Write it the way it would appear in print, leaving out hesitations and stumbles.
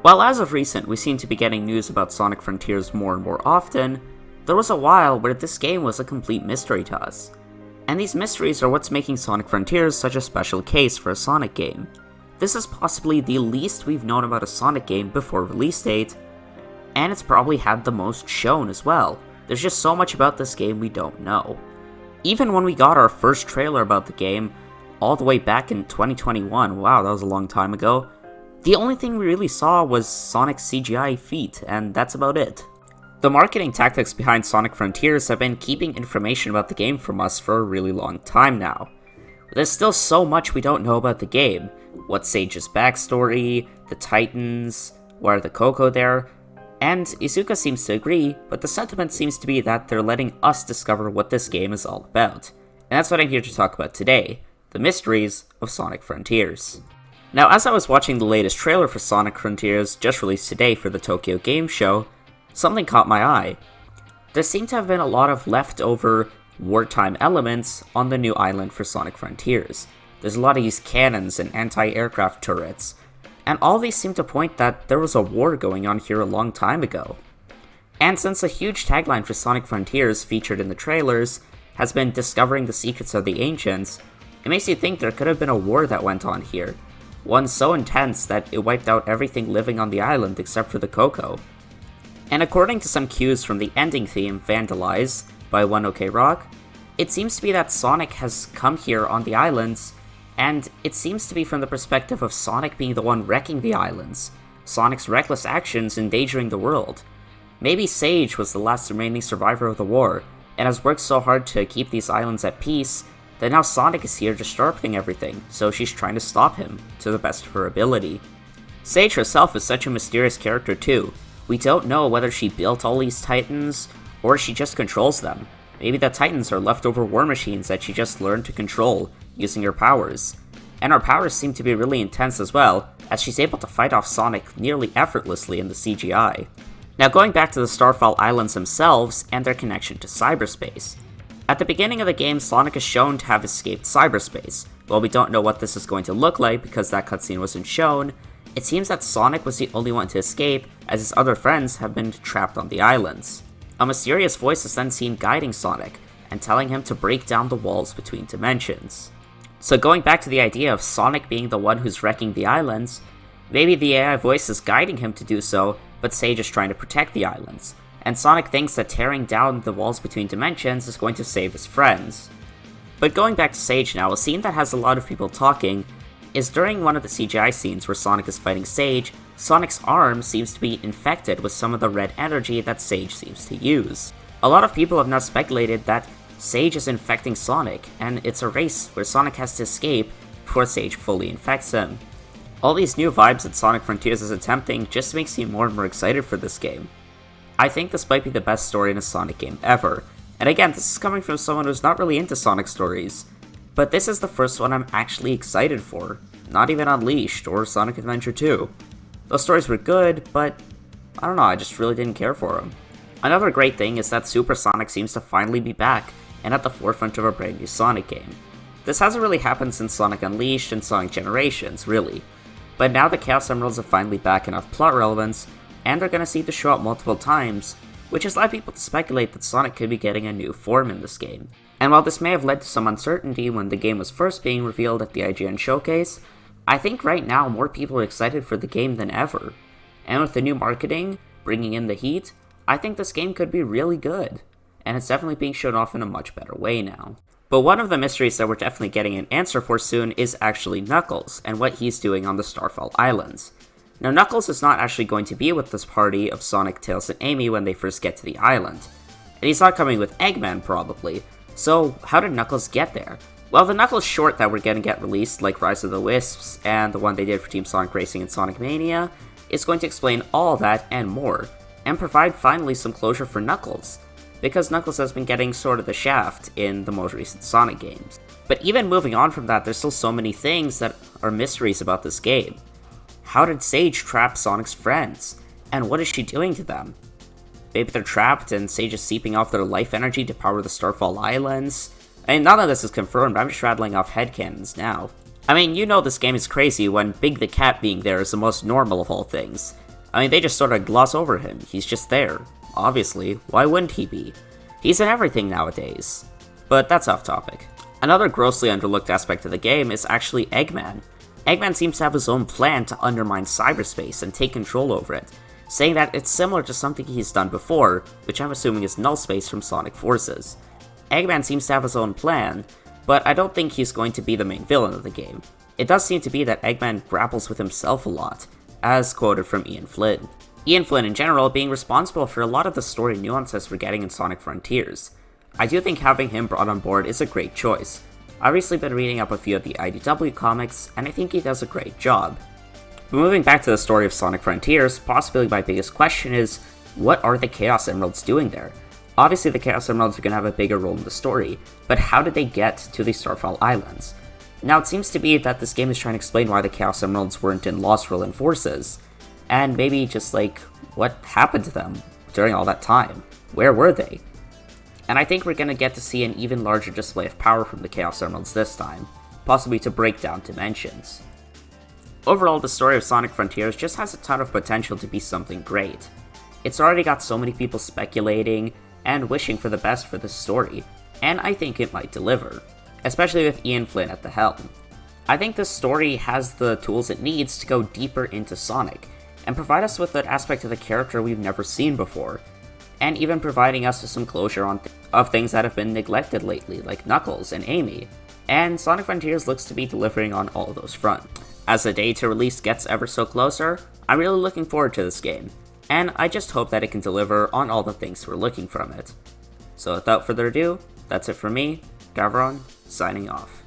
While as of recent we seem to be getting news about Sonic Frontiers more and more often, there was a while where this game was a complete mystery to us. And these mysteries are what's making Sonic Frontiers such a special case for a Sonic game. This is possibly the least we've known about a Sonic game before release date, and it's probably had the most shown as well. There's just so much about this game we don't know. Even when we got our first trailer about the game, all the way back in 2021, wow, that was a long time ago, the only thing we really saw was Sonic's CGI feet, and that's about it. The marketing tactics behind Sonic Frontiers have been keeping information about the game from us for a really long time now. There's still so much we don't know about the game. What's Sage's backstory, the Titans, why are the Coco there? And Iizuka seems to agree, but the sentiment seems to be that they're letting us discover what this game is all about. And that's what I'm here to talk about today, the mysteries of Sonic Frontiers. Now, as I was watching the latest trailer for Sonic Frontiers, just released today for the Tokyo Game Show, something caught my eye. There seemed to have been a lot of leftover wartime elements on the new island for Sonic Frontiers. There's a lot of these cannons and anti-aircraft turrets, and all these seem to point that there was a war going on here a long time ago. And since a huge tagline for Sonic Frontiers featured in the trailers has been discovering the secrets of the ancients, it makes you think there could have been a war that went on here. One so intense that it wiped out everything living on the island except for the Coco. And according to some cues from the ending theme, Vandalize, by One OK Rock, it seems to be that Sonic has come here on the islands, and it seems to be from the perspective of Sonic being the one wrecking the islands, Sonic's reckless actions endangering the world. Maybe Sage was the last remaining survivor of the war, and has worked so hard to keep these islands at peace, that now Sonic is here disrupting everything, so she's trying to stop him, to the best of her ability. Sage herself is such a mysterious character too. We don't know whether she built all these Titans, or she just controls them. Maybe the Titans are leftover war machines that she just learned to control, using her powers. And her powers seem to be really intense as well, as she's able to fight off Sonic nearly effortlessly in the CGI. Now going back to the Starfall Islands themselves, and their connection to cyberspace. At the beginning of the game, Sonic is shown to have escaped cyberspace. While we don't know what this is going to look like because that cutscene wasn't shown, it seems that Sonic was the only one to escape, as his other friends have been trapped on the islands. A mysterious voice is then seen guiding Sonic, and telling him to break down the walls between dimensions. So going back to the idea of Sonic being the one who's wrecking the islands, maybe the AI voice is guiding him to do so, but Sage is trying to protect the islands, and Sonic thinks that tearing down the walls between dimensions is going to save his friends. But going back to Sage now, a scene that has a lot of people talking is during one of the CGI scenes where Sonic is fighting Sage, Sonic's arm seems to be infected with some of the red energy that Sage seems to use. A lot of people have now speculated that Sage is infecting Sonic, and it's a race where Sonic has to escape before Sage fully infects him. All these new vibes that Sonic Frontiers is attempting just makes me more and more excited for this game. I think this might be the best story in a Sonic game ever, and again, this is coming from someone who's not really into Sonic stories, but this is the first one I'm actually excited for, not even Unleashed or Sonic Adventure 2. Those stories were good, but I don't know, I just really didn't care for them. Another great thing is that Super Sonic seems to finally be back, and at the forefront of a brand new Sonic game. This hasn't really happened since Sonic Unleashed and Sonic Generations, really. But now the Chaos Emeralds are finally back enough plot relevance, and they're gonna seem to show up multiple times, which has led people to speculate that Sonic could be getting a new form in this game. And while this may have led to some uncertainty when the game was first being revealed at the IGN showcase, I think right now more people are excited for the game than ever. And with the new marketing, bringing in the heat, I think this game could be really good. And it's definitely being shown off in a much better way now. But one of the mysteries that we're definitely getting an answer for soon is actually Knuckles, and what he's doing on the Starfall Islands. Now Knuckles is not actually going to be with this party of Sonic, Tails, and Amy when they first get to the island. And he's not coming with Eggman, probably. So how did Knuckles get there? Well, the Knuckles short that we're gonna get released, like Rise of the Wisps, and the one they did for Team Sonic Racing and Sonic Mania, is going to explain all that and more, and provide finally some closure for Knuckles, because Knuckles has been getting sort of the shaft in the most recent Sonic games. But even moving on from that, there's still so many things that are mysteries about this game. How did Sage trap Sonic's friends? And what is she doing to them? Maybe they're trapped and Sage is seeping off their life energy to power the Starfall Islands? I mean, none of this is confirmed, I'm just rattling off headcannons now. I mean, you know this game is crazy when Big the Cat being there is the most normal of all things. I mean, they just sort of gloss over him. He's just there. Obviously, why wouldn't he be? He's in everything nowadays. But that's off topic. Another grossly underlooked aspect of the game is actually Eggman. Eggman seems to have his own plan to undermine cyberspace and take control over it, saying that it's similar to something he's done before, which I'm assuming is Null Space from Sonic Forces. Eggman seems to have his own plan, but I don't think he's going to be the main villain of the game. It does seem to be that Eggman grapples with himself a lot, as quoted from Ian Flynn. Ian Flynn in general being responsible for a lot of the story nuances we're getting in Sonic Frontiers. I do think having him brought on board is a great choice. I've recently been reading up a few of the IDW comics, and I think he does a great job. But moving back to the story of Sonic Frontiers, possibly my biggest question is, what are the Chaos Emeralds doing there? Obviously the Chaos Emeralds are going to have a bigger role in the story, but how did they get to the Starfall Islands? Now it seems to be that this game is trying to explain why the Chaos Emeralds weren't in Lost World and Forces, and maybe just like, what happened to them during all that time? Where were they? And I think we're going to get to see an even larger display of power from the Chaos Emeralds this time, possibly to break down dimensions. Overall, the story of Sonic Frontiers just has a ton of potential to be something great. It's already got so many people speculating and wishing for the best for this story, and I think it might deliver, especially with Ian Flynn at the helm. I think this story has the tools it needs to go deeper into Sonic, and provide us with an aspect of the character we've never seen before, and even providing us with some closure of things that have been neglected lately, like Knuckles and Amy, and Sonic Frontiers looks to be delivering on all of those fronts. As the day to release gets ever so closer, I'm really looking forward to this game, and I just hope that it can deliver on all the things we're looking from it. So without further ado, that's it from me, Gavron, signing off.